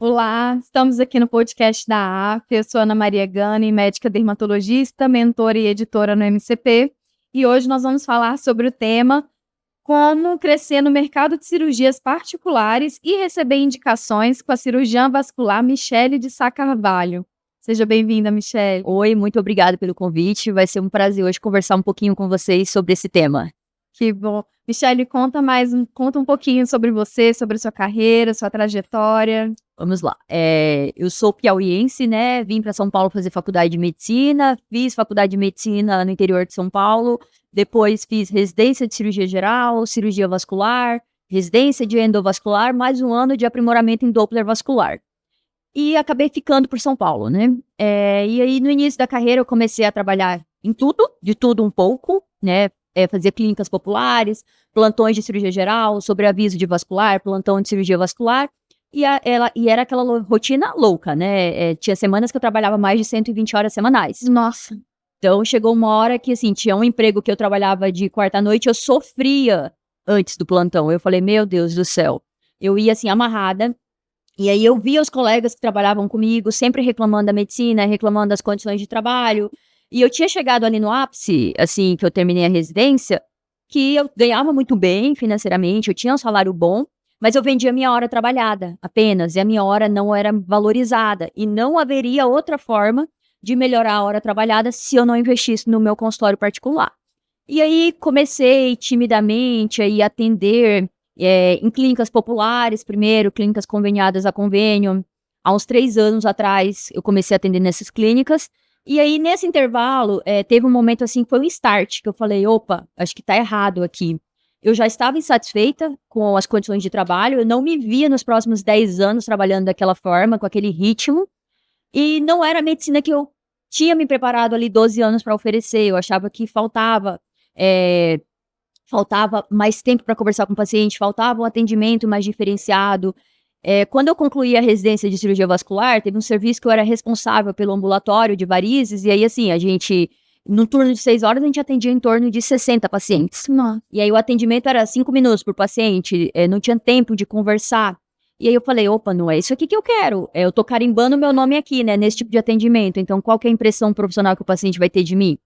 Olá, estamos aqui no podcast da AF. Eu sou Ana Maria Gani, médica dermatologista, mentora e editora no MCP. E hoje nós vamos falar sobre o tema como crescer no mercado de cirurgias particulares e receber indicações com a cirurgiã vascular Michele de Sá Carvalho. Seja bem-vinda, Michele. Oi, muito obrigada pelo convite. Vai ser um prazer hoje conversar um pouquinho com vocês sobre esse tema. Que bom. Michele, conta um pouquinho sobre você, sobre a sua carreira, sua trajetória. Vamos lá. Eu sou piauiense, né? Vim para São Paulo fazer faculdade de medicina. Fiz faculdade de medicina no interior de São Paulo. Depois fiz residência de cirurgia geral, cirurgia vascular, residência de endovascular, mais um ano de aprimoramento em Doppler vascular. E acabei ficando por São Paulo, né? E aí, no início da carreira, eu comecei a trabalhar em tudo, de tudo um pouco, né? Fazer clínicas populares, plantões de cirurgia geral, sobreaviso de vascular, plantão de cirurgia vascular. E era aquela rotina louca, né? Tinha semanas que eu trabalhava mais de 120 horas semanais. Nossa. Então, chegou uma hora que, assim, tinha um emprego que eu trabalhava de quarta à noite, eu sofria antes do plantão. Eu falei, meu Deus do céu. Eu ia, assim, amarrada. E aí eu via os colegas que trabalhavam comigo sempre reclamando da medicina, reclamando das condições de trabalho. E eu tinha chegado ali no ápice, assim, que eu terminei a residência, que eu ganhava muito bem financeiramente, eu tinha um salário bom, mas eu vendia minha hora trabalhada apenas, e a minha hora não era valorizada. E não haveria outra forma de melhorar a hora trabalhada se eu não investisse no meu consultório particular. E aí comecei timidamente a ir atender em clínicas populares primeiro, clínicas conveniadas a convênio. Há uns 3 anos atrás, eu comecei a atender nessas clínicas. E aí, nesse intervalo, teve um momento assim, que foi um start, que eu falei, opa, acho que tá errado aqui. Eu já estava insatisfeita com as condições de trabalho, eu não me via nos próximos 10 anos trabalhando daquela forma, com aquele ritmo. E não era a medicina que eu tinha me preparado ali 12 anos para oferecer, eu achava que faltava mais tempo para conversar com o paciente, faltava um atendimento mais diferenciado. Quando eu concluí a residência de cirurgia vascular, teve um serviço que eu era responsável pelo ambulatório de varizes, e aí, assim, no turno de 6 horas, a gente atendia em torno de 60 pacientes. Nossa. E aí o atendimento era 5 minutos por paciente, não tinha tempo de conversar. E aí eu falei, opa, não é isso aqui que eu quero. Eu tô carimbando meu nome aqui, né, nesse tipo de atendimento. Então, qual que é a impressão profissional que o paciente vai ter de mim?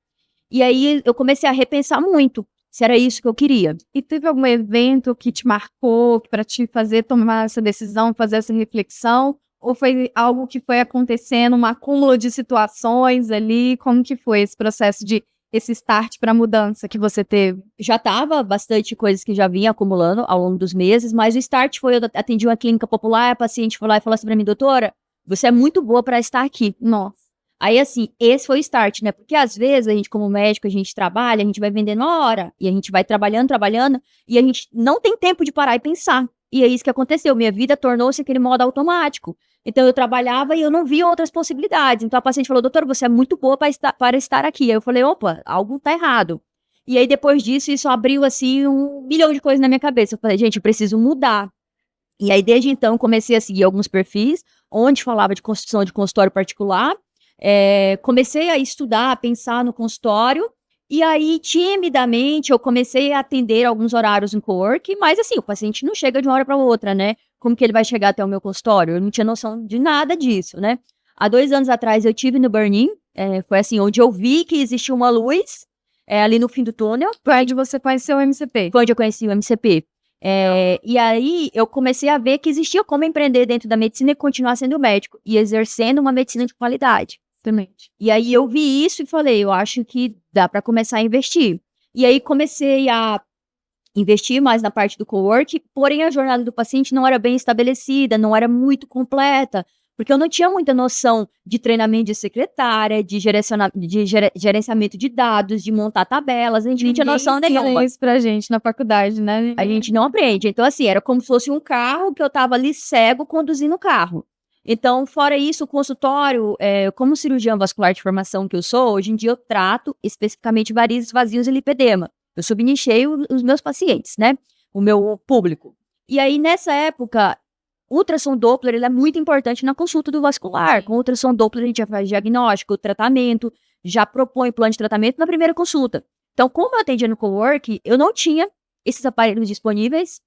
E aí eu comecei a repensar muito se era isso que eu queria. E teve algum evento que te marcou para te fazer tomar essa decisão, fazer essa reflexão? Ou foi algo que foi acontecendo, um acúmulo de situações ali? Como que foi esse processo esse start para a mudança que você teve? Já estava bastante coisas que já vinha acumulando ao longo dos meses, mas o start foi, eu atendi uma clínica popular, a paciente foi lá e falou assim pra mim, doutora, você é muito boa para estar aqui. Nossa. Aí, assim, esse foi o start, né? Porque às vezes a gente, como médico, a gente trabalha, a gente vai vendendo uma hora, e a gente vai trabalhando, e a gente não tem tempo de parar e pensar. E é isso que aconteceu, minha vida tornou-se aquele modo automático. Então, eu trabalhava e eu não via outras possibilidades. Então, a paciente falou, doutor, você é muito boa para estar aqui. Aí eu falei, opa, algo tá errado. E aí, depois disso, isso abriu, assim, 1 milhão de coisas na minha cabeça. Eu falei, gente, eu preciso mudar. E aí, desde então, comecei a seguir alguns perfis, onde falava de construção de consultório particular. Comecei a estudar, a pensar no consultório, e aí, timidamente, eu comecei a atender alguns horários em cowork, mas assim, o paciente não chega de uma hora para outra, né? Como que ele vai chegar até o meu consultório? Eu não tinha noção de nada disso, né? Há 2 anos atrás, eu tive no Burn-In, foi assim, onde eu vi que existia uma luz ali no fim do túnel. Foi onde você conheceu o MCP? Foi onde eu conheci o MCP. E aí, eu comecei a ver que existia como empreender dentro da medicina e continuar sendo médico, e exercendo uma medicina de qualidade. Exatamente. E aí eu vi isso e falei, eu acho que dá para começar a investir. E aí comecei a investir mais na parte do cowork, porém a jornada do paciente não era bem estabelecida, não era muito completa, porque eu não tinha muita noção de treinamento de secretária, de gerenciamento de dados, de montar tabelas, a gente não tinha noção nenhuma. Isso pra gente na faculdade, né? A gente não aprende. Então, assim, era como se fosse um carro que eu tava ali cego conduzindo o carro. Então, fora isso, o consultório, como cirurgiã vascular de formação que eu sou, hoje em dia eu trato especificamente varizes, vazios e lipedema. Eu subnichei os meus pacientes, né? O meu público. E aí, nessa época, o ultrassom Doppler ele é muito importante na consulta do vascular. Com o ultrassom Doppler a gente já faz diagnóstico, tratamento, já propõe plano de tratamento na primeira consulta. Então, como eu atendia no cowork, eu não tinha esses aparelhos disponíveis.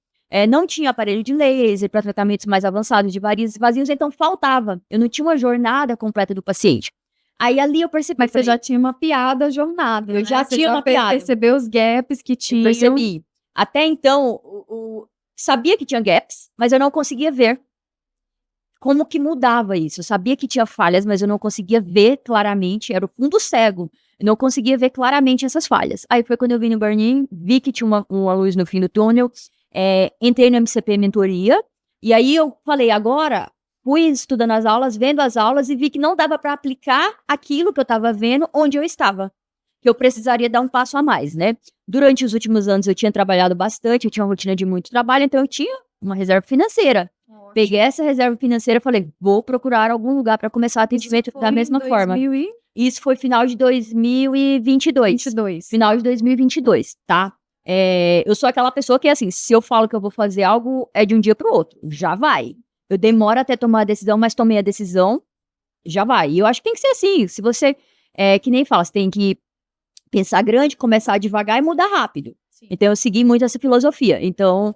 Não tinha aparelho de laser para tratamentos mais avançados de varizes e vazios, então faltava. Eu não tinha uma jornada completa do paciente. Aí ali eu percebi. Mas você já tinha mapeado a jornada, Eu já tinha mapeado. Percebeu os gaps que tinha. Percebi. Até então, sabia que tinha gaps, mas eu não conseguia ver como que mudava isso. Eu sabia que tinha falhas, mas eu não conseguia ver claramente, era o fundo cego. Eu não conseguia ver claramente essas falhas. Aí foi quando eu vim no Burn-In, vi que tinha uma luz no fim do túnel, entrei no MCP Mentoria, e aí eu falei, agora fui estudando as aulas, vendo as aulas, e vi que não dava para aplicar aquilo que eu estava vendo onde eu estava. Que eu precisaria dar um passo a mais, né? Durante os últimos anos eu tinha trabalhado bastante, eu tinha uma rotina de muito trabalho, então eu tinha uma reserva financeira. Ótimo. Peguei essa reserva financeira e falei, vou procurar algum lugar para começar atendimento da mesma forma. Isso foi final de 2022. Final de 2022, tá? Eu sou aquela pessoa que, assim, se eu falo que eu vou fazer algo, é de um dia pro outro. Já vai. Eu demoro até tomar a decisão, mas tomei a decisão, já vai. E eu acho que tem que ser assim. Se você, que nem fala, você tem que pensar grande, começar devagar e mudar rápido. Sim. Então, eu segui muito essa filosofia. Então,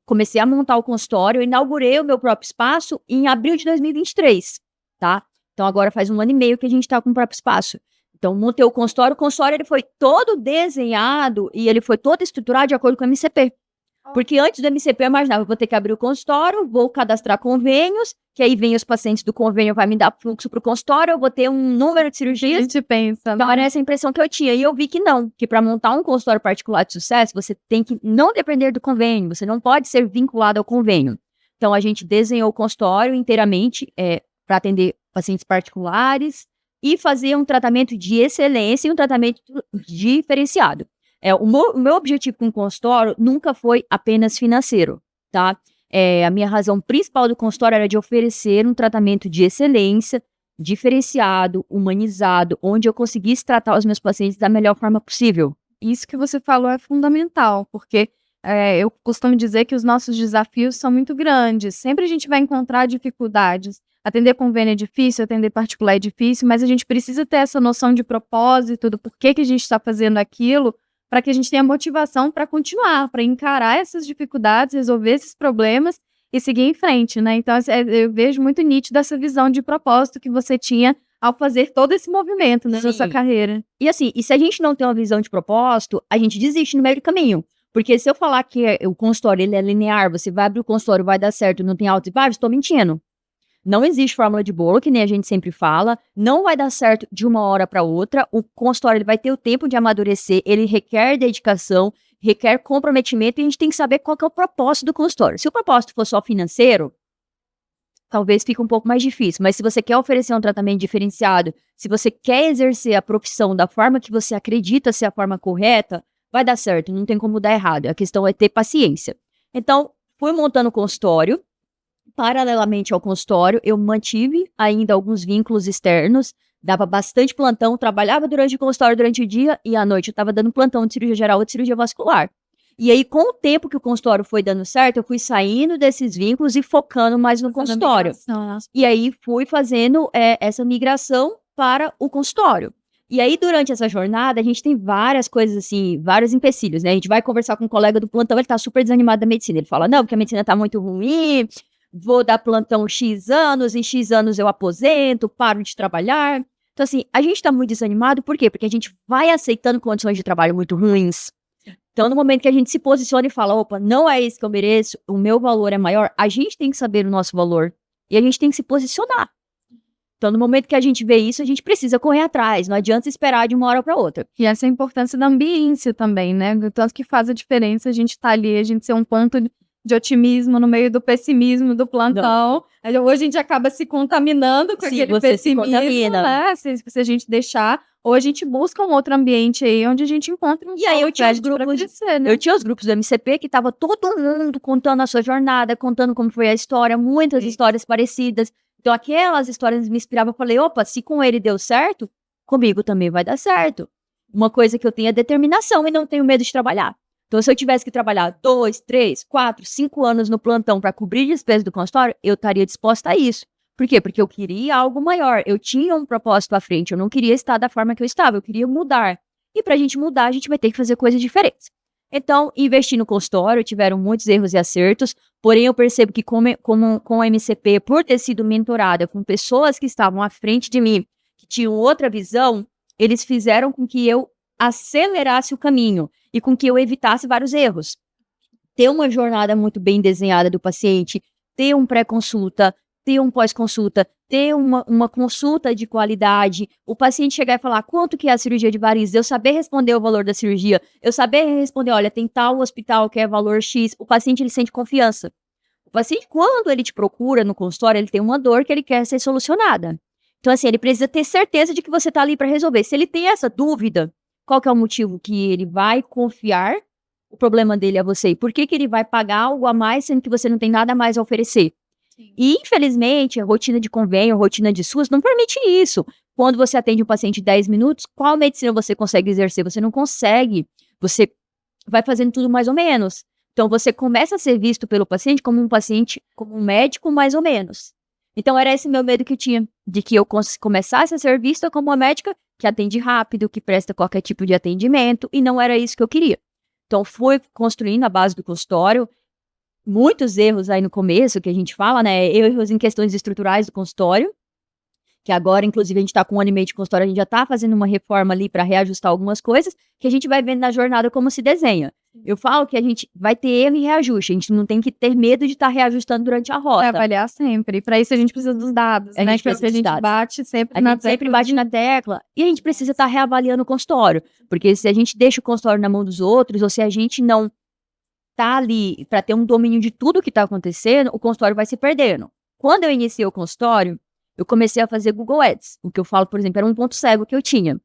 comecei a montar o consultório, eu inaugurei o meu próprio espaço em abril de 2023, tá? Então, agora faz 1 ano e meio que a gente tá com o próprio espaço. Então, montei o consultório ele foi todo desenhado e ele foi todo estruturado de acordo com o MCP. Porque antes do MCP eu imaginava, eu vou ter que abrir o consultório, vou cadastrar convênios, que aí vem os pacientes do convênio, vai me dar fluxo para o consultório, eu vou ter um número de cirurgias. A gente pensa, então, era essa impressão que eu tinha. E eu vi que não, que para montar um consultório particular de sucesso, você tem que não depender do convênio, você não pode ser vinculado ao convênio. Então, a gente desenhou o consultório inteiramente para atender pacientes particulares e fazer um tratamento de excelência e um tratamento diferenciado. O meu objetivo com o consultório nunca foi apenas financeiro, tá? A minha razão principal do consultório era de oferecer um tratamento de excelência, diferenciado, humanizado, onde eu conseguisse tratar os meus pacientes da melhor forma possível. Isso que você falou é fundamental, porque eu costumo dizer que os nossos desafios são muito grandes. Sempre a gente vai encontrar dificuldades. Atender convênio é difícil, atender particular é difícil, mas a gente precisa ter essa noção de propósito, do porquê que a gente está fazendo aquilo, para que a gente tenha motivação para continuar, para encarar essas dificuldades, resolver esses problemas e seguir em frente, né? Então, eu vejo muito nítido essa visão de propósito que você tinha ao fazer todo esse movimento, né, na sua carreira. E assim, se a gente não tem uma visão de propósito, a gente desiste no meio do caminho. Porque se eu falar que o consultório ele é linear, você vai abrir o consultório, vai dar certo, não tem altos e baixos, estou mentindo. Não existe fórmula de bolo, que nem a gente sempre fala. Não vai dar certo de uma hora para outra. O consultório ele vai ter o tempo de amadurecer. Ele requer dedicação, requer comprometimento. E a gente tem que saber qual que é o propósito do consultório. Se o propósito for só financeiro, talvez fique um pouco mais difícil. Mas se você quer oferecer um tratamento diferenciado, se você quer exercer a profissão da forma que você acredita ser a forma correta, vai dar certo. Não tem como dar errado. A questão é ter paciência. Então, fui montando o consultório. Paralelamente ao consultório, eu mantive ainda alguns vínculos externos, dava bastante plantão, trabalhava durante o consultório durante o dia e à noite eu estava dando plantão de cirurgia geral ou de cirurgia vascular. E aí, com o tempo que o consultório foi dando certo, eu fui saindo desses vínculos e focando mais no consultório. E aí, fui fazendo essa migração para o consultório. E aí, durante essa jornada, a gente tem várias coisas assim, vários empecilhos, né? A gente vai conversar com um colega do plantão, ele tá super desanimado da medicina. Ele fala, não, porque a medicina tá muito ruim, vou dar plantão X anos, em X anos eu aposento, paro de trabalhar. Então, assim, a gente tá muito desanimado, por quê? Porque a gente vai aceitando condições de trabalho muito ruins. Então, no momento que a gente se posiciona e fala, opa, não é isso que eu mereço, o meu valor é maior, a gente tem que saber o nosso valor. E a gente tem que se posicionar. Então, no momento que a gente vê isso, a gente precisa correr atrás. Não adianta esperar de uma hora para outra. E essa é a importância da ambiência também, né? Do tanto que faz a diferença a gente tá ali, a gente ser um ponto de otimismo no meio do pessimismo do plantão. Hoje a gente acaba se contaminando com aquele pessimismo, né? Se a gente deixar, ou a gente busca um outro ambiente aí, onde a gente encontra um. E aí eu tinha os grupos, né? Eu tinha os grupos do MCP que tava todo mundo contando a sua jornada, contando como foi a história, muitas histórias parecidas. Então aquelas histórias me inspiravam, eu falei, opa, se com ele deu certo, comigo também vai dar certo. Uma coisa que eu tenho é determinação e não tenho medo de trabalhar. Então, se eu tivesse que trabalhar 2, 3, 4, 5 anos no plantão para cobrir despesas do consultório, eu estaria disposta a isso. Por quê? Porque eu queria algo maior. Eu tinha um propósito à frente. Eu não queria estar da forma que eu estava. Eu queria mudar. E para a gente mudar, a gente vai ter que fazer coisas diferentes. Então, investi no consultório, tiveram muitos erros e acertos, porém eu percebo que com a MCP, por ter sido mentorada com pessoas que estavam à frente de mim, que tinham outra visão, eles fizeram com que eu acelerasse o caminho e com que eu evitasse vários erros. Ter uma jornada muito bem desenhada do paciente, ter um pré-consulta, ter um pós-consulta, ter uma consulta de qualidade, o paciente chegar e falar quanto que é a cirurgia de varizes, eu saber responder o valor da cirurgia, eu saber responder, olha, tem tal hospital que é valor X, o paciente ele sente confiança. O paciente, quando ele te procura no consultório, ele tem uma dor que ele quer ser solucionada. Então, assim, ele precisa ter certeza de que você está ali para resolver. Se ele tem essa dúvida, qual que é o motivo que ele vai confiar o problema dele a você? E por que ele vai pagar algo a mais, sendo que você não tem nada mais a oferecer? Sim. E, infelizmente, a rotina de convênio, a rotina de SUS não permite isso. Quando você atende um paciente 10 minutos, qual medicina você consegue exercer? Você não consegue. Você vai fazendo tudo mais ou menos. Então, você começa a ser visto pelo paciente, como um médico mais ou menos. Então, era esse meu medo que eu tinha, de que eu começasse a ser vista como uma médica que atende rápido, que presta qualquer tipo de atendimento, e não era isso que eu queria. Então, fui construindo a base do consultório, muitos erros aí no começo, que a gente fala, né, erros em questões estruturais do consultório, que agora, inclusive, a gente está com um ano e meio de consultório, a gente já está fazendo uma reforma ali para reajustar algumas coisas, que a gente vai vendo na jornada como se desenha. Eu falo que a gente vai ter erro e reajuste, a gente não tem que ter medo de estar reajustando durante a rota. Avaliar sempre, para isso a gente precisa dos dados, né, que a gente bate sempre na tecla. Sempre bate na tecla, e a gente precisa estar reavaliando o consultório, porque se a gente deixa o consultório na mão dos outros, ou se a gente não tá ali para ter um domínio de tudo que está acontecendo, o consultório vai se perdendo. Quando eu iniciei o consultório, eu comecei a fazer Google Ads. O que eu falo, por exemplo, era um ponto cego que eu tinha.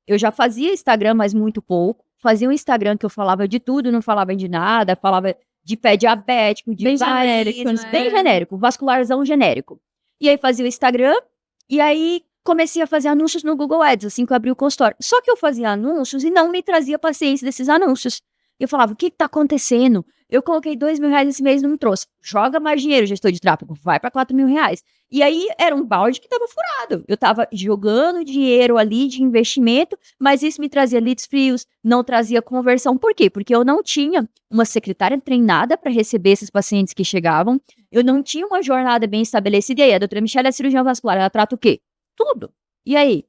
Eu já fazia Instagram, mas muito pouco. Fazia um Instagram que eu falava de tudo, não falava de nada, falava de pé diabético, de bem genérico, né? Bem genérico, vascularzão genérico. E aí fazia o Instagram, e aí comecei a fazer anúncios no Google Ads, assim que eu abri o consultório. Só que eu fazia anúncios e não me trazia pacientes desses anúncios. Eu falava, o que tá acontecendo? Eu coloquei R$2.000 esse mês e não me trouxe. Joga mais dinheiro, gestor de tráfego, vai para R$4.000. E aí era um balde que tava furado. Eu tava jogando dinheiro ali de investimento, mas isso me trazia leads frios, não trazia conversão. Por quê? Porque eu não tinha uma secretária treinada para receber esses pacientes que chegavam. Eu não tinha uma jornada bem estabelecida. E aí, a doutora Michelle é cirurgiã vascular, ela trata o quê? Tudo. E aí?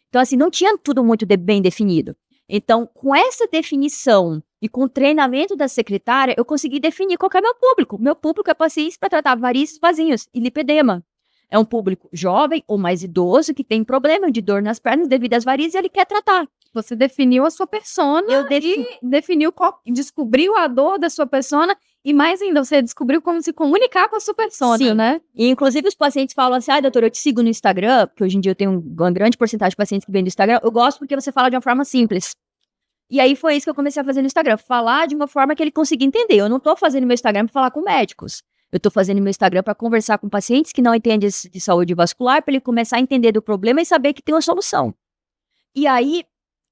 Então, assim, não tinha tudo muito bem definido. Então, com essa definição e com o treinamento da secretária, eu consegui definir qual que é meu público. Meu público é pacientes para tratar varizes, vasinhos e lipedema. É um público jovem ou mais idoso que tem problema de dor nas pernas devido às varizes e ele quer tratar. Você definiu a sua persona descobriu a dor da sua persona e mais ainda, você descobriu como se comunicar com a sua persona, sim, né? E inclusive os pacientes falam assim, doutora, eu te sigo no Instagram, porque hoje em dia eu tenho uma grande porcentagem de pacientes que vêm do Instagram, eu gosto porque você fala de uma forma simples. E aí foi isso que eu comecei a fazer no Instagram, falar de uma forma que ele consiga entender. Eu não tô fazendo meu Instagram para falar com médicos. Eu tô fazendo meu Instagram para conversar com pacientes que não entendem de saúde vascular, para ele começar a entender do problema e saber que tem uma solução. E aí,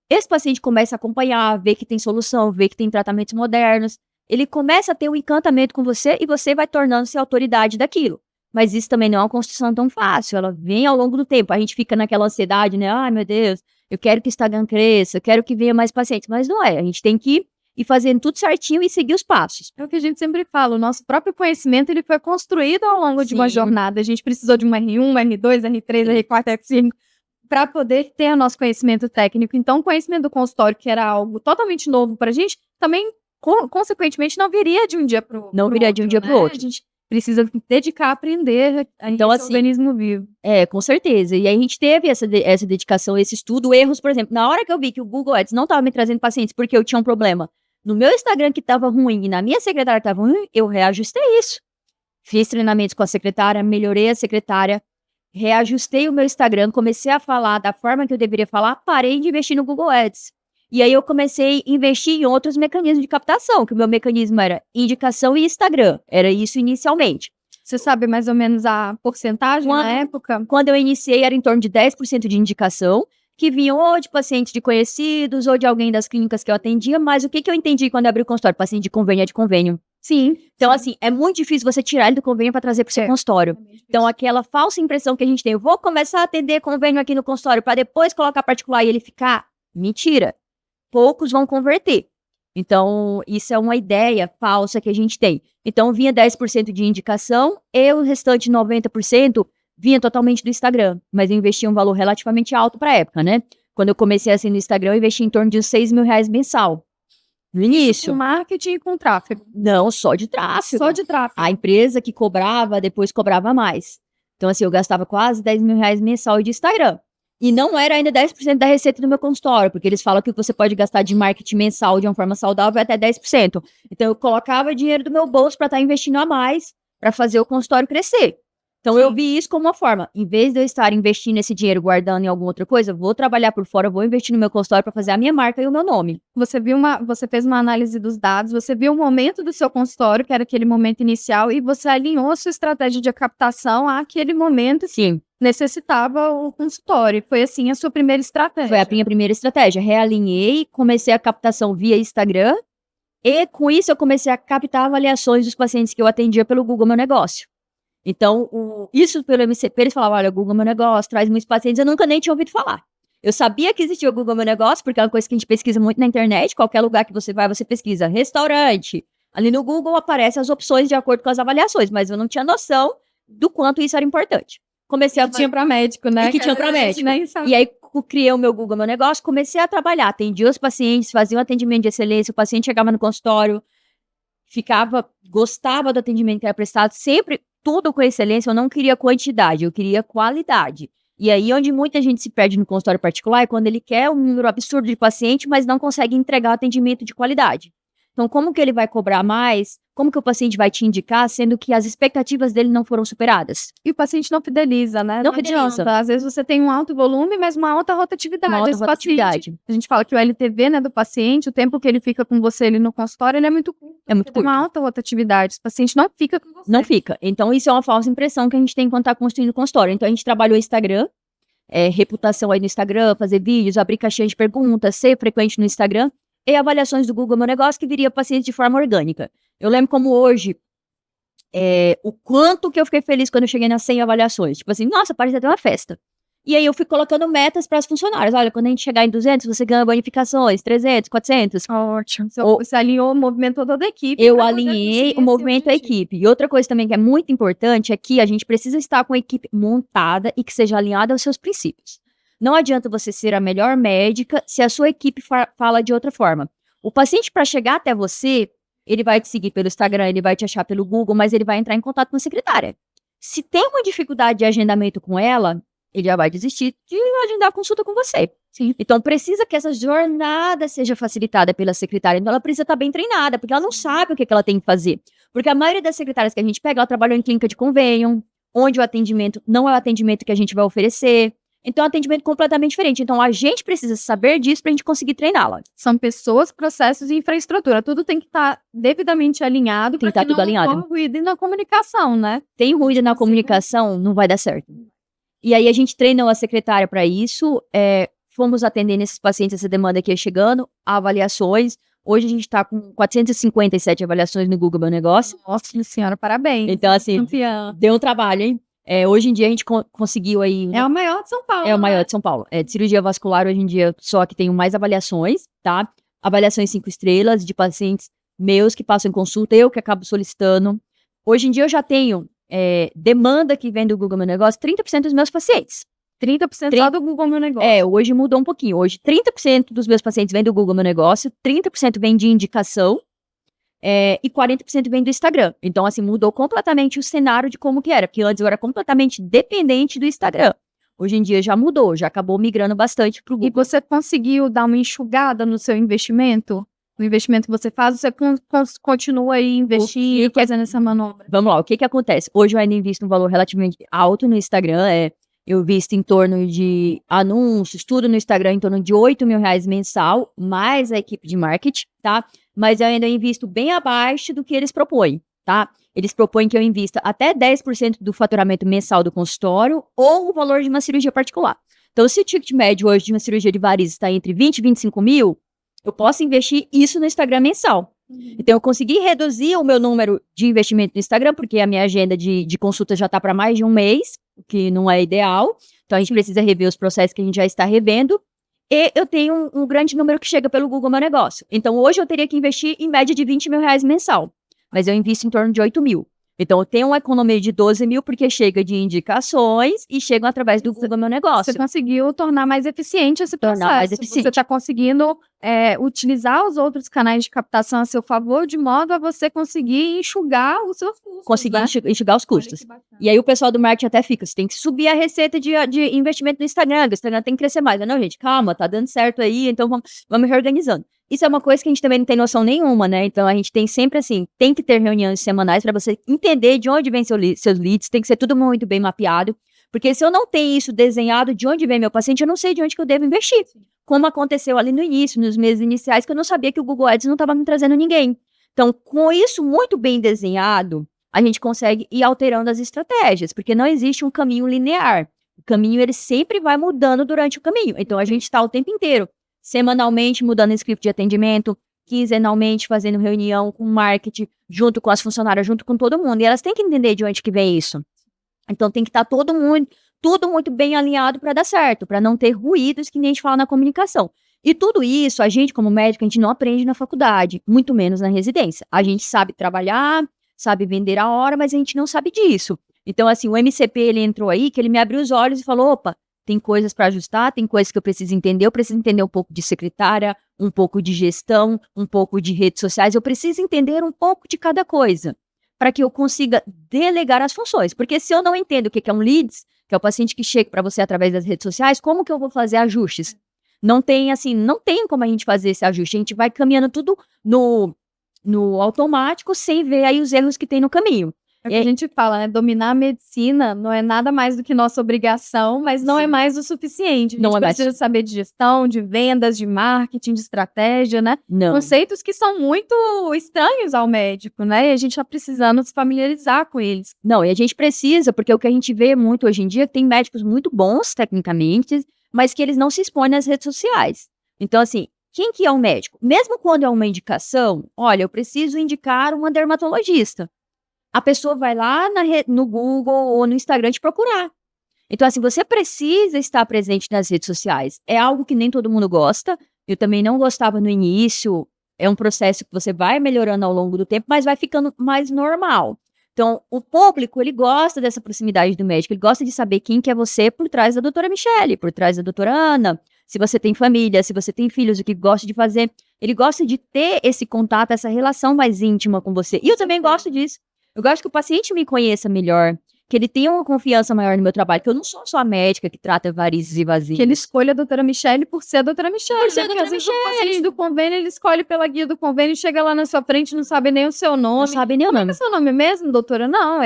esse paciente começa a acompanhar, ver que tem solução, ver que tem tratamentos modernos. Ele começa a ter um encantamento com você e você vai tornando-se autoridade daquilo. Mas isso também não é uma construção tão fácil, ela vem ao longo do tempo. A gente fica naquela ansiedade, né? Ai, meu Deus, eu quero que o Instagram cresça, eu quero que venha mais pacientes. Mas não é, a gente tem que ir fazendo tudo certinho e seguir os passos. É o que a gente sempre fala, o nosso próprio conhecimento ele foi construído ao longo de uma jornada. A gente precisou de um R1, R2, R3, R4, R5 para poder ter o nosso conhecimento técnico. Então, o conhecimento do consultório, que era algo totalmente novo para a gente, também, consequentemente, não viria de um dia para o outro. Não viria de um dia para o outro. A gente precisa dedicar a aprender então, esse organismo vivo. É, com certeza. E aí a gente teve essa dedicação, esse estudo, erros, por exemplo. Na hora que eu vi que o Google Ads não estava me trazendo pacientes porque eu tinha um problema no meu Instagram que estava ruim e na minha secretária estava ruim, eu reajustei isso. Fiz treinamentos com a secretária, melhorei a secretária, reajustei o meu Instagram, comecei a falar da forma que eu deveria falar, parei de investir no Google Ads. E aí eu comecei a investir em outros mecanismos de captação, que o meu mecanismo era indicação e Instagram. Era isso inicialmente. Você sabe mais ou menos a porcentagem na época? Quando eu iniciei, era em torno de 10% de indicação, que vinham ou de pacientes de conhecidos, ou de alguém das clínicas que eu atendia, mas o que eu entendi quando eu abri o consultório? Paciente de convênio é de convênio. Sim. Então, assim, é muito difícil você tirar ele do convênio para trazer para o seu consultório. Então, aquela falsa impressão que a gente tem, eu vou começar a atender convênio aqui no consultório para depois colocar particular e ele ficar, mentira. Poucos vão converter. Então, isso é uma ideia falsa que a gente tem. Então, vinha 10% de indicação e o restante 90% vinha totalmente do Instagram. Mas eu investia um valor relativamente alto para a época, né? Quando eu comecei assim no Instagram, eu investi em torno de R$6 mil mensal. No início. Com marketing e com tráfego. Não, só de tráfego. Só de tráfego. A empresa que cobrava, depois cobrava mais. Então, assim, eu gastava quase R$10 mil mensal de Instagram. E não era ainda 10% da receita do meu consultório, porque eles falam que você pode gastar de marketing mensal de uma forma saudável até 10%. Então, eu colocava dinheiro do meu bolso para estar investindo a mais para fazer o consultório crescer. Então, eu vi isso como uma forma. Em vez de eu estar investindo esse dinheiro, guardando em alguma outra coisa, vou trabalhar por fora, vou investir no meu consultório para fazer a minha marca e o meu nome. Você fez uma análise dos dados, você viu o momento do seu consultório, que era aquele momento inicial, e você alinhou a sua estratégia de captação àquele momento Sim. necessitava o consultório. Foi assim a sua primeira estratégia. Foi a minha primeira estratégia. Realinhei, comecei a captação via Instagram e com isso eu comecei a captar avaliações dos pacientes que eu atendia pelo Google Meu Negócio. Então, isso pelo MCP, eles falavam, olha, Google Meu Negócio traz muitos pacientes, eu nunca nem tinha ouvido falar. Eu sabia que existia o Google Meu Negócio, porque é uma coisa que a gente pesquisa muito na internet, qualquer lugar que você vai, você pesquisa restaurante. Ali no Google aparecem as opções de acordo com as avaliações, mas eu não tinha noção do quanto isso era importante. Comecei que tinha para médico, né? E que tinha para médico. E aí, criei o meu Google Meu Negócio, comecei a trabalhar, atendia os pacientes, fazia um atendimento de excelência, o paciente chegava no consultório, gostava do atendimento que era prestado, sempre tudo com excelência, eu não queria quantidade, eu queria qualidade. E aí, onde muita gente se perde no consultório particular é quando ele quer um número absurdo de paciente, mas não consegue entregar atendimento de qualidade. Então, como que ele vai cobrar mais? Como que o paciente vai te indicar, sendo que as expectativas dele não foram superadas? E o paciente não fideliza, né? Não fideliza. Adianta. Às vezes você tem um alto volume, mas uma alta rotatividade. Uma alta rotatividade. A gente fala que o LTV, né, do paciente, o tempo que ele fica com você ali no consultório, ele é muito curto. É muito curto. Tem uma alta rotatividade. O paciente não fica com você. Não fica. Então, isso é uma falsa impressão que a gente tem quando está construindo o consultório. Então, a gente trabalhou Instagram, reputação aí no Instagram, fazer vídeos, abrir caixinha de perguntas, ser frequente no Instagram, e avaliações do Google Meu Negócio que viria pacientes de forma orgânica. Eu lembro como hoje, o quanto que eu fiquei feliz quando eu cheguei nas 100 avaliações. Tipo assim, nossa, parece até uma festa. E aí eu fui colocando metas para as funcionárias. Olha, quando a gente chegar em 200, você ganha bonificações, 300, 400. Ótimo. Você alinhou, movimentou toda a equipe. Eu alinhei o movimento da equipe. E outra coisa também que é muito importante é que a gente precisa estar com a equipe montada e que seja alinhada aos seus princípios. Não adianta você ser a melhor médica se a sua equipe fala de outra forma. O paciente, para chegar até você, ele vai te seguir pelo Instagram, ele vai te achar pelo Google, mas ele vai entrar em contato com a secretária. Se tem uma dificuldade de agendamento com ela, ele já vai desistir de agendar a consulta com você. Sim. Então, precisa que essa jornada seja facilitada pela secretária. Então, ela precisa estar bem treinada, porque ela não sabe o que ela tem que fazer. Porque a maioria das secretárias que a gente pega, ela trabalhou em clínica de convênio, onde o atendimento não é o atendimento que a gente vai oferecer. Então, é um atendimento completamente diferente. Então, a gente precisa saber disso para a gente conseguir treiná-la. São pessoas, processos e infraestrutura. Tudo tem que estar devidamente alinhado. Tem que estar tudo alinhado. Não ruído e na comunicação, né? Tem ruído na comunicação, não vai dar certo. E aí, a gente treinou a secretária para isso. Fomos atendendo esses pacientes, essa demanda que ia chegando, avaliações. Hoje, a gente está com 457 avaliações no Google Meu Negócio. Nossa senhora, parabéns. Então, assim, campeã. Deu um trabalho, hein? Hoje em dia a gente conseguiu aí... É o maior de São Paulo. É o maior de São Paulo. De cirurgia vascular hoje em dia só que tenho mais avaliações, tá? Avaliações 5 estrelas de pacientes meus que passam em consulta, eu que acabo solicitando. Hoje em dia eu já tenho demanda que vem do Google Meu Negócio, 30% dos meus pacientes. 30% só do Google Meu Negócio. Hoje mudou um pouquinho. Hoje 30% dos meus pacientes vem do Google Meu Negócio, 30% vem de indicação, e 40% vem do Instagram. Então, assim, mudou completamente o cenário de como que era. Porque antes eu era completamente dependente do Instagram. Hoje em dia já mudou, já acabou migrando bastante pro Google. E você conseguiu dar uma enxugada no seu investimento? No investimento que você faz, você continua aí investindo, fazendo essa manobra? Vamos lá, o que acontece? Hoje eu ainda invisto um valor relativamente alto no Instagram. Eu visto em torno de anúncios, tudo no Instagram, em torno de R$8 mil mensal, mais a equipe de marketing, tá? Mas eu ainda invisto bem abaixo do que eles propõem, tá? Eles propõem que eu invista até 10% do faturamento mensal do consultório ou o valor de uma cirurgia particular. Então, se o ticket médio hoje de uma cirurgia de varizes está entre 20 e 25 mil, eu posso investir isso no Instagram mensal. Então, eu consegui reduzir o meu número de investimento no Instagram, porque a minha agenda de consulta já está para mais de um mês, o que não é ideal. Então, a gente precisa rever os processos que a gente já está revendo. E eu tenho um grande número que chega pelo Google Meu Negócio. Então, hoje eu teria que investir em média de 20 mil reais mensal. Mas eu invisto em torno de 8 mil. Então, eu tenho uma economia de 12 mil porque chega de indicações e chegam através do Google Meu Negócio. Você conseguiu tornar mais eficiente esse processo. Tornar mais eficiente. Você está conseguindo utilizar os outros canais de captação a seu favor, de modo a você conseguir enxugar os seus custos. Conseguir né? enxugar os custos. E aí o pessoal do marketing até fica, você tem que subir a receita de investimento no Instagram, o Instagram tem que crescer mais. Não, gente, calma, tá dando certo aí, então vamos reorganizando. Isso é uma coisa que a gente também não tem noção nenhuma, né? Então a gente tem sempre assim, tem que ter reuniões semanais para você entender de onde vem seus leads, tem que ser tudo muito bem mapeado, porque se eu não tenho isso desenhado, de onde vem meu paciente, eu não sei de onde que eu devo investir. Como aconteceu ali no início, nos meses iniciais, que eu não sabia que o Google Ads não estava me trazendo ninguém. Então, com isso muito bem desenhado, a gente consegue ir alterando as estratégias, porque não existe um caminho linear. O caminho, ele sempre vai mudando durante o caminho. Então, a gente está o tempo inteiro, semanalmente mudando o script de atendimento, quinzenalmente fazendo reunião com o marketing, junto com as funcionárias, junto com todo mundo. E elas têm que entender de onde que vem isso. Então, tem que estar tudo muito bem alinhado para dar certo, para não ter ruídos que nem a gente fala na comunicação. E tudo isso, a gente como médico, a gente não aprende na faculdade, muito menos na residência. A gente sabe trabalhar, sabe vender a hora, mas a gente não sabe disso. Então, assim, o MCP, ele entrou aí, que ele me abriu os olhos e falou, opa, tem coisas para ajustar, tem coisas que eu preciso entender um pouco de secretária, um pouco de gestão, um pouco de redes sociais, eu preciso entender um pouco de cada coisa, para que eu consiga delegar as funções. Porque se eu não entendo o que é um leads, que é o paciente que chega para você através das redes sociais, como que eu vou fazer ajustes? Não tem como a gente fazer esse ajuste, a gente vai caminhando tudo no automático, sem ver aí os erros que tem no caminho. É o que a gente fala, né? Dominar a medicina não é nada mais do que nossa obrigação, mas não é mais o suficiente. A gente precisa saber de gestão, de vendas, de marketing, de estratégia, né? Não. Conceitos que são muito estranhos ao médico, né? E a gente está precisando se familiarizar com eles. Não, e a gente precisa, porque o que a gente vê muito hoje em dia, tem médicos muito bons, tecnicamente, mas que eles não se expõem nas redes sociais. Então, assim, quem que é um médico? Mesmo quando é uma indicação, olha, eu preciso indicar uma dermatologista. A pessoa vai lá no Google ou no Instagram te procurar. Então, assim, você precisa estar presente nas redes sociais. É algo que nem todo mundo gosta. Eu também não gostava no início. É um processo que você vai melhorando ao longo do tempo, mas vai ficando mais normal. Então, o público, ele gosta dessa proximidade do médico. Ele gosta de saber quem que é você por trás da doutora Michele, por trás da doutora Ana. Se você tem família, se você tem filhos, o que gosta de fazer. Ele gosta de ter esse contato, essa relação mais íntima com você. E eu também gosto disso. Eu gosto que o paciente me conheça melhor, que ele tenha uma confiança maior no meu trabalho, que eu não sou só a médica que trata varizes e vazios. Que ele escolha a doutora Michele por ser a doutora Michele. Por ser a doutora Michele. O paciente do convênio, ele escolhe pela guia do convênio, chega lá na sua frente, não sabe nem o seu nome. Não sabe nem o nome. Como é seu nome mesmo, doutora? Não,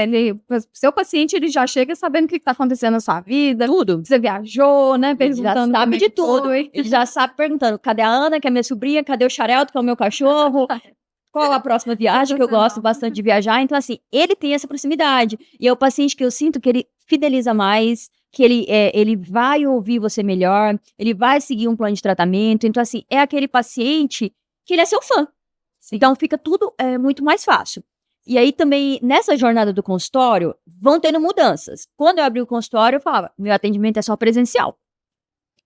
seu paciente, ele já chega sabendo o que está acontecendo na sua vida. Tudo. Você viajou, né, perguntando. Ele já sabe de tudo. Foi. Ele já sabe perguntando, cadê a Ana, que é minha sobrinha, cadê o Xarelto, que é o meu cachorro? Qual a próxima viagem, que eu gosto bastante de viajar. Então, assim, ele tem essa proximidade. E é o paciente que eu sinto que ele fideliza mais, que ele vai ouvir você melhor, ele vai seguir um plano de tratamento. Então, assim, é aquele paciente que ele é seu fã. Sim. Então, fica tudo muito mais fácil. E aí, também, nessa jornada do consultório, vão tendo mudanças. Quando eu abri o consultório, eu falava, meu atendimento é só presencial.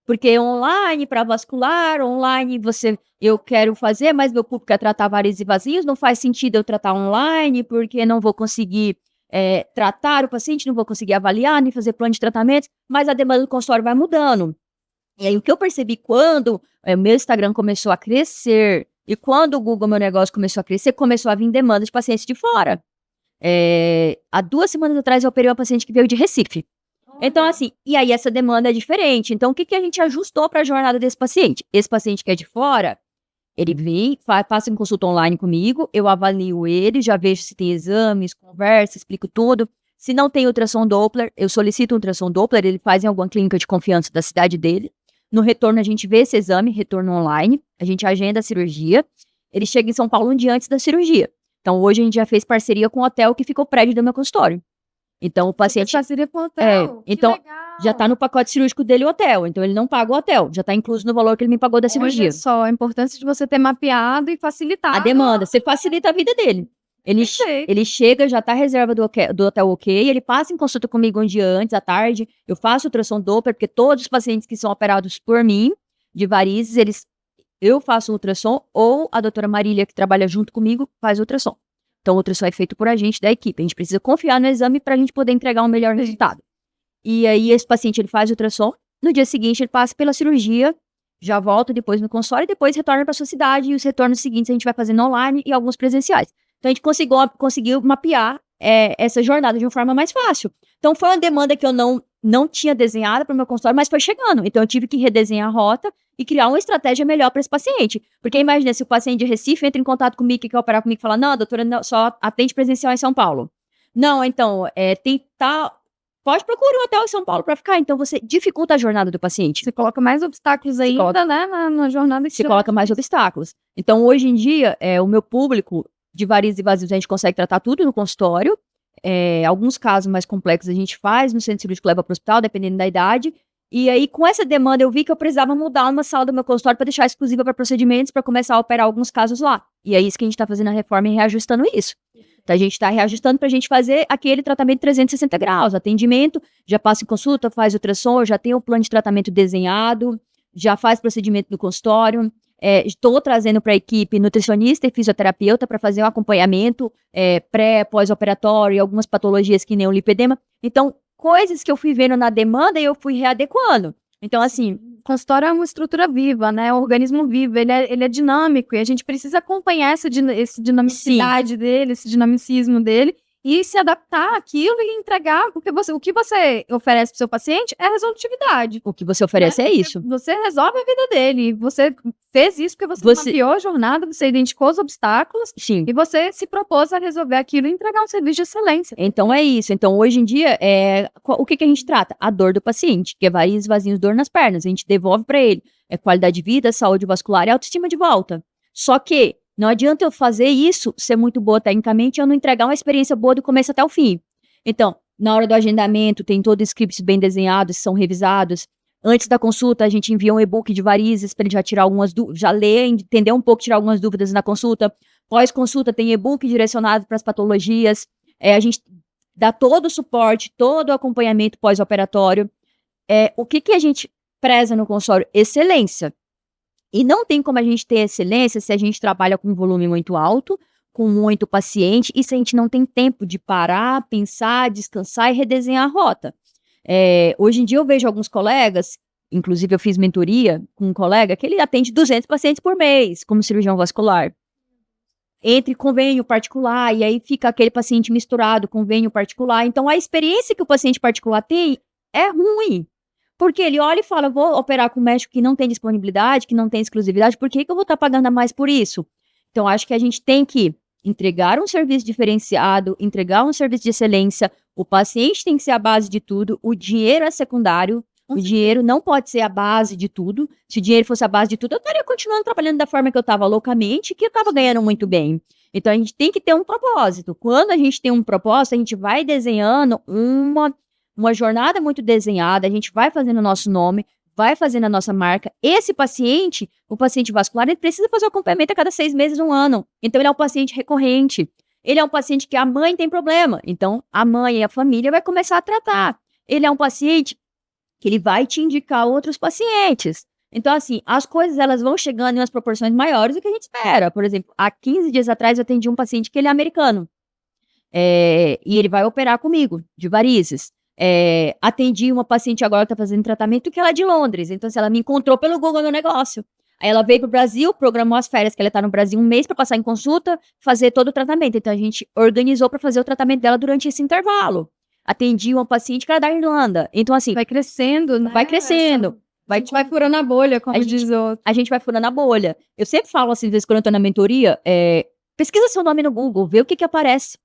Porque online, para vascular, online eu quero fazer, mas meu público quer tratar varizes e vazios, não faz sentido eu tratar online, porque não vou conseguir tratar o paciente, não vou conseguir avaliar, nem fazer plano de tratamento, mas a demanda do consultório vai mudando. E aí, o que eu percebi quando o meu Instagram começou a crescer, e quando o Google Meu Negócio começou a crescer, começou a vir demanda de pacientes de fora. Há 2 semanas atrás, eu operei uma paciente que veio de Recife. Então, assim, e aí essa demanda é diferente. Então, o que a gente ajustou para a jornada desse paciente? Esse paciente que é de fora, ele vem, passa em consulta online comigo, eu avalio ele, já vejo se tem exames, conversa, explico tudo. Se não tem ultrassom Doppler, eu solicito um ultrassom Doppler, ele faz em alguma clínica de confiança da cidade dele. No retorno, a gente vê esse exame, retorno online, a gente agenda a cirurgia. Ele chega em São Paulo um dia antes da cirurgia. Então, hoje a gente já fez parceria com o hotel que ficou prédio do meu consultório. Então, o paciente... Parceria com o hotel. Então, já tá no pacote cirúrgico dele o hotel. Então, ele não paga o hotel. Já tá incluso no valor que ele me pagou da cirurgia. Olha só, a importância de você ter mapeado e facilitado a demanda. Você facilita a vida dele. Ele chega, já tá a reserva do hotel ok, ele passa em consulta comigo um dia antes, à tarde, eu faço ultrassom Doppler, porque todos os pacientes que são operados por mim, de varizes, eu faço ultrassom ou a doutora Marília, que trabalha junto comigo, faz ultrassom. Então, o ultrassom é feito por a gente da equipe. A gente precisa confiar no exame para a gente poder entregar um melhor resultado. E aí, esse paciente, ele faz ultrassom. No dia seguinte, ele passa pela cirurgia, já volta depois no consultório e depois retorna para sua cidade. E os retornos seguintes a gente vai fazendo online e alguns presenciais. Então, a gente conseguiu mapear essa jornada de uma forma mais fácil. Então, foi uma demanda que eu não tinha desenhado para o meu consultório, mas foi chegando. Então, eu tive que redesenhar a rota e criar uma estratégia melhor para esse paciente. Porque imagina, se o paciente de Recife entra em contato comigo e quer operar comigo e fala, não, doutora, não, só atende presencial em São Paulo. Não, então, pode procurar um hotel em São Paulo para ficar. Então, você dificulta a jornada do paciente. Você coloca mais obstáculos ainda, né, na jornada. Você coloca mais obstáculos. Então, hoje em dia, o meu público de varizes e vazios, a gente consegue tratar tudo no consultório. Alguns casos mais complexos a gente faz no centro cirúrgico, leva para o hospital, dependendo da idade. E aí, com essa demanda, eu vi que eu precisava mudar uma sala do meu consultório para deixar exclusiva para procedimentos, para começar a operar alguns casos lá. E é isso que a gente está fazendo a reforma e reajustando isso. Então, a gente está reajustando para a gente fazer aquele tratamento 360 graus, atendimento, já passa em consulta, faz ultrassom, já tem o plano de tratamento desenhado, já faz procedimento no consultório. Estou trazendo para a equipe nutricionista e fisioterapeuta para fazer um acompanhamento pós-operatório e algumas patologias que nem o lipedema. Então, coisas que eu fui vendo na demanda e eu fui readequando. Então, assim, o consultório é uma estrutura viva, né? Um organismo vivo, ele é dinâmico e a gente precisa acompanhar essa dinamicidade dele, esse dinamicismo dele e se adaptar àquilo e entregar, porque o que você oferece para o seu paciente é resolutividade. O que você oferece é isso. Você resolve a vida dele. Você fez isso porque você mapeou a jornada, você identificou os obstáculos. Sim. E você se propôs a resolver aquilo e entregar um serviço de excelência. Então é isso. Então hoje em dia, o que a gente trata? A dor do paciente, que é varizes, vasinhos, dor nas pernas. A gente devolve para ele. Qualidade de vida, saúde vascular e autoestima de volta. Só que não adianta eu fazer isso, ser muito boa tecnicamente, e eu não entregar uma experiência boa do começo até o fim. Então, na hora do agendamento, tem todos os scripts bem desenhados, são revisados. Antes da consulta, a gente envia um e-book de varizes para ele já tirar algumas dúvidas, já ler, entender um pouco, tirar algumas dúvidas na consulta. Pós-consulta, tem e-book direcionado para as patologias. A gente dá todo o suporte, todo o acompanhamento pós-operatório. O que a gente preza no consultório? Excelência. E não tem como a gente ter excelência se a gente trabalha com um volume muito alto, com muito paciente, e se a gente não tem tempo de parar, pensar, descansar e redesenhar a rota. Hoje em dia eu vejo alguns colegas, inclusive eu fiz mentoria com um colega, que ele atende 200 pacientes por mês, como cirurgião vascular. Entre convênio particular, e aí fica aquele paciente misturado, convênio particular. Então, a experiência que o paciente particular tem é ruim. Porque ele olha e fala, vou operar com um médico que não tem disponibilidade, que não tem exclusividade, por que eu vou estar pagando a mais por isso? Então, acho que a gente tem que entregar um serviço diferenciado, entregar um serviço de excelência, o paciente tem que ser a base de tudo, o dinheiro é secundário, o dinheiro não pode ser a base de tudo. Se o dinheiro fosse a base de tudo, eu estaria continuando trabalhando da forma que eu estava loucamente, que eu estava ganhando muito bem. Então, a gente tem que ter um propósito. Quando a gente tem um propósito, a gente vai desenhando uma jornada muito desenhada, a gente vai fazendo o nosso nome, vai fazendo a nossa marca. Esse paciente, o paciente vascular, ele precisa fazer o acompanhamento a cada 6 meses, 1 ano. Então, ele é um paciente recorrente. Ele é um paciente que a mãe tem problema. Então, a mãe e a família vai começar a tratar. Ele é um paciente que ele vai te indicar outros pacientes. Então, assim, as coisas elas vão chegando em umas proporções maiores do que a gente espera. Por exemplo, há 15 dias atrás eu atendi um paciente que ele é americano. E ele vai operar comigo, de varizes. Atendi uma paciente agora que está fazendo tratamento que ela é de Londres. Então, se ela me encontrou pelo Google no negócio. Aí ela veio para o Brasil, programou as férias que ela está no Brasil 1 mês para passar em consulta, fazer todo o tratamento. Então, a gente organizou para fazer o tratamento dela durante esse intervalo. Atendi uma paciente que era da Irlanda. Então, assim... vai crescendo, né? Vai crescendo. A gente vai furando a bolha, como diz o outro. A gente vai furando a bolha. Eu sempre falo, assim, às vezes, quando eu tô na mentoria, pesquisa seu nome no Google, vê o que aparece.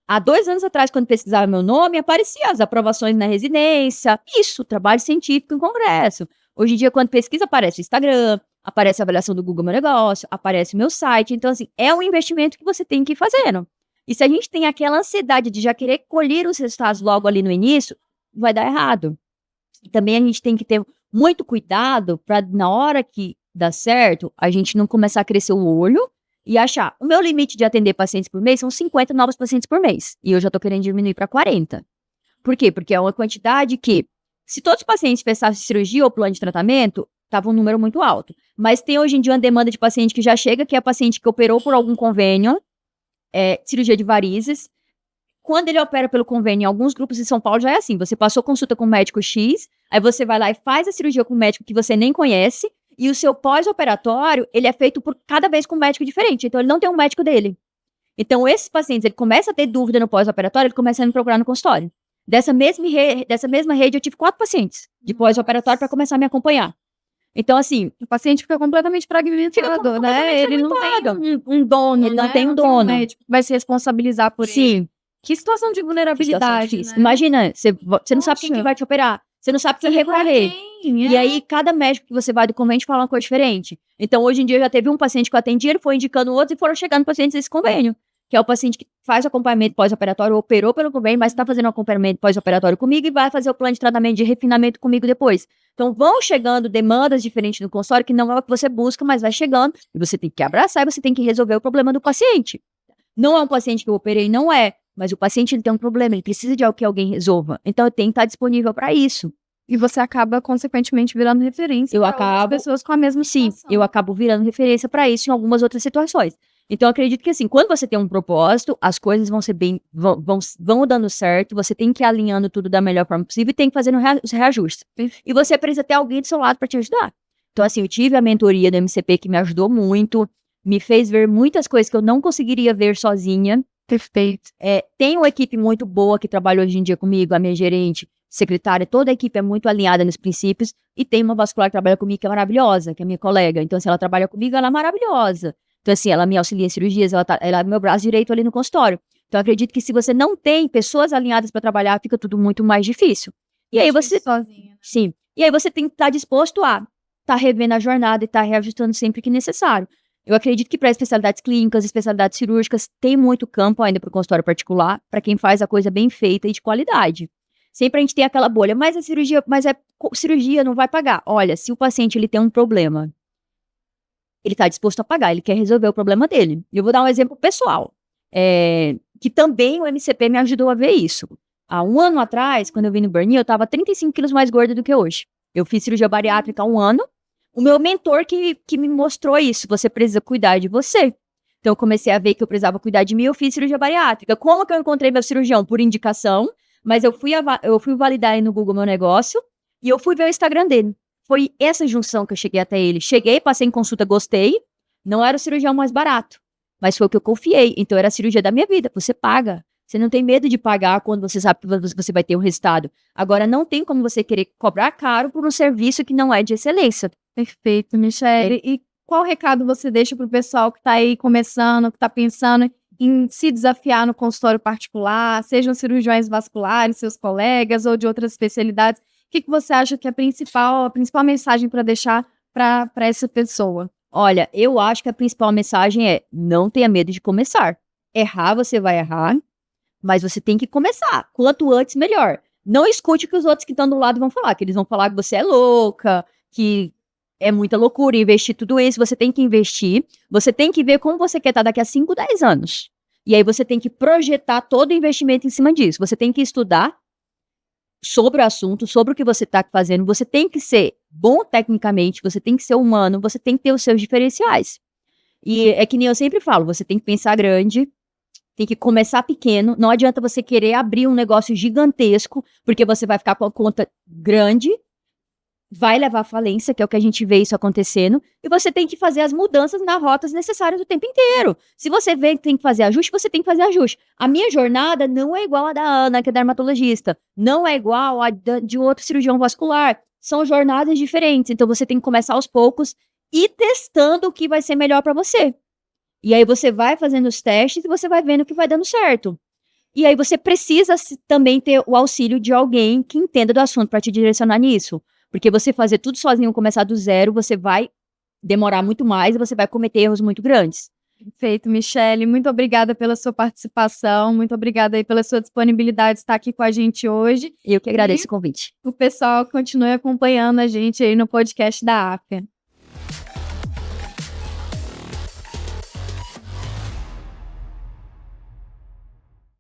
Há 2 anos atrás, quando pesquisava meu nome, aparecia as aprovações na residência. Isso, trabalho científico em congresso. Hoje em dia, quando pesquisa, aparece o Instagram, aparece a avaliação do Google Meu Negócio, aparece o meu site. Então, assim, é um investimento que você tem que ir fazendo. E se a gente tem aquela ansiedade de já querer colher os resultados logo ali no início, vai dar errado. E também a gente tem que ter muito cuidado para, na hora que dá certo, a gente não começar a crescer o olho e achar, o meu limite de atender pacientes por mês são 50 novos pacientes por mês. E eu já tô querendo diminuir para 40. Por quê? Porque é uma quantidade que, se todos os pacientes fechassem cirurgia ou plano de tratamento, tava um número muito alto. Mas tem hoje em dia uma demanda de paciente que já chega, que é paciente que operou por algum convênio, cirurgia de varizes. Quando ele opera pelo convênio, em alguns grupos de São Paulo já é assim, você passou consulta com o médico X, aí você vai lá e faz a cirurgia com um médico que você nem conhece, e o seu pós-operatório, ele é feito por cada vez com um médico diferente, então ele não tem um médico dele. Então esses pacientes, ele começa a ter dúvida no pós-operatório, ele começa a me procurar no consultório. Dessa mesma rede, eu tive 4 pacientes de pós-operatório para começar a me acompanhar. Então, assim, o paciente fica completamente fragmentado, né? Ele não tem um dono, ele não né? tem um dono. O médico vai se responsabilizar por ele. Sim. Que situação de vulnerabilidade, né? Imagina, você não sabe quem que vai te operar. Você não sabe quem recorrer. E aí, cada médico que você vai do convênio fala uma coisa diferente. Então, hoje em dia, já teve um paciente que eu atendi, ele foi indicando outro e foram chegando pacientes desse convênio. Que é o paciente que faz o acompanhamento pós-operatório, operou pelo convênio, mas está fazendo o acompanhamento pós-operatório comigo e vai fazer o plano de tratamento de refinamento comigo depois. Então, vão chegando demandas diferentes no consultório, que não é o que você busca, mas vai chegando, e você tem que abraçar e você tem que resolver o problema do paciente. Não é um paciente que eu operei, não é, mas o paciente ele tem um problema, ele precisa de algo que alguém resolva. Então, eu tenho que estar disponível para isso. E você acaba, consequentemente, virando referência para outras pessoas com a mesma situação. Sim, eu acabo virando referência para isso em algumas outras situações. Então, eu acredito que, assim, quando você tem um propósito, as coisas vão ser vão dando certo, você tem que ir alinhando tudo da melhor forma possível e tem que fazer os reajustes. E você precisa ter alguém do seu lado para te ajudar. Então, assim, eu tive a mentoria do MCP que me ajudou muito, me fez ver muitas coisas que eu não conseguiria ver sozinha. Perfeito. Tem uma equipe muito boa que trabalha hoje em dia comigo, a minha gerente, secretária, toda a equipe é muito alinhada nos princípios, e tem uma vascular que trabalha comigo que é maravilhosa, que é minha colega. Então, se ela trabalha comigo, ela é maravilhosa. Então, assim, ela me auxilia em cirurgias, ela é meu braço direito ali no consultório. Então, eu acredito que se você não tem pessoas alinhadas para trabalhar, fica tudo muito mais difícil. E aí você... sozinha, né? Sim. E aí você tem que estar disposto a estar revendo a jornada e estar reajustando sempre que necessário. Eu acredito que para especialidades clínicas, especialidades cirúrgicas, tem muito campo ainda para o consultório particular, para quem faz a coisa bem feita e de qualidade. Sempre a gente tem aquela bolha, mas a cirurgia não vai pagar. Olha, se o paciente ele tem um problema, ele está disposto a pagar, ele quer resolver o problema dele. E eu vou dar um exemplo pessoal, que também o MCP me ajudou a ver isso. Há 1 ano atrás, quando eu vim no Burnie, eu estava 35 quilos mais gorda do que hoje. Eu fiz cirurgia bariátrica há 1 ano. O meu mentor que me mostrou isso, você precisa cuidar de você. Então, eu comecei a ver que eu precisava cuidar de mim, eu fiz cirurgia bariátrica. Como que eu encontrei meu cirurgião? Por indicação, mas eu fui validar aí no Google meu negócio e eu fui ver o Instagram dele. Foi essa junção que eu cheguei até ele. Cheguei, passei em consulta, gostei. Não era o cirurgião mais barato, mas foi o que eu confiei. Então, era a cirurgia da minha vida. Você paga. Você não tem medo de pagar quando você sabe que você vai ter um resultado. Agora, não tem como você querer cobrar caro por um serviço que não é de excelência. Perfeito, Michele. E qual recado você deixa para o pessoal que está aí começando, que está pensando em se desafiar no consultório particular, sejam cirurgiões vasculares, seus colegas ou de outras especialidades? O que você acha que é a principal mensagem para deixar para essa pessoa? Olha, eu acho que a principal mensagem é: não tenha medo de começar. Errar, você vai errar, mas você tem que começar. Quanto antes, melhor. Não escute o que os outros que estão do lado vão falar, que eles vão falar que você é louca, que é muita loucura investir tudo isso. Você tem que investir, você tem que ver como você quer estar daqui a 5, 10 anos. E aí você tem que projetar todo o investimento em cima disso. Você tem que estudar sobre o assunto, sobre o que você está fazendo. Você tem que ser bom tecnicamente, você tem que ser humano, você tem que ter os seus diferenciais. E é que nem eu sempre falo, você tem que pensar grande, tem que começar pequeno. Não adianta você querer abrir um negócio gigantesco, porque você vai ficar com a conta grande, vai levar à falência, que é o que a gente vê isso acontecendo, e você tem que fazer as mudanças nas rotas necessárias o tempo inteiro. Se você vê que tem que fazer ajuste, você tem que fazer ajuste. A minha jornada não é igual a da Ana, que é dermatologista, não é igual a de outro cirurgião vascular. São jornadas diferentes, então você tem que começar aos poucos e testando o que vai ser melhor para você. E aí você vai fazendo os testes e você vai vendo o que vai dando certo. E aí você precisa também ter o auxílio de alguém que entenda do assunto para te direcionar nisso. Porque você fazer tudo sozinho, começar do zero, você vai demorar muito mais e você vai cometer erros muito grandes. Perfeito, Michele. Muito obrigada pela sua participação. Muito obrigada aí pela sua disponibilidade de estar aqui com a gente hoje. Eu que agradeço o convite. O pessoal continue acompanhando a gente aí no podcast da AFIA.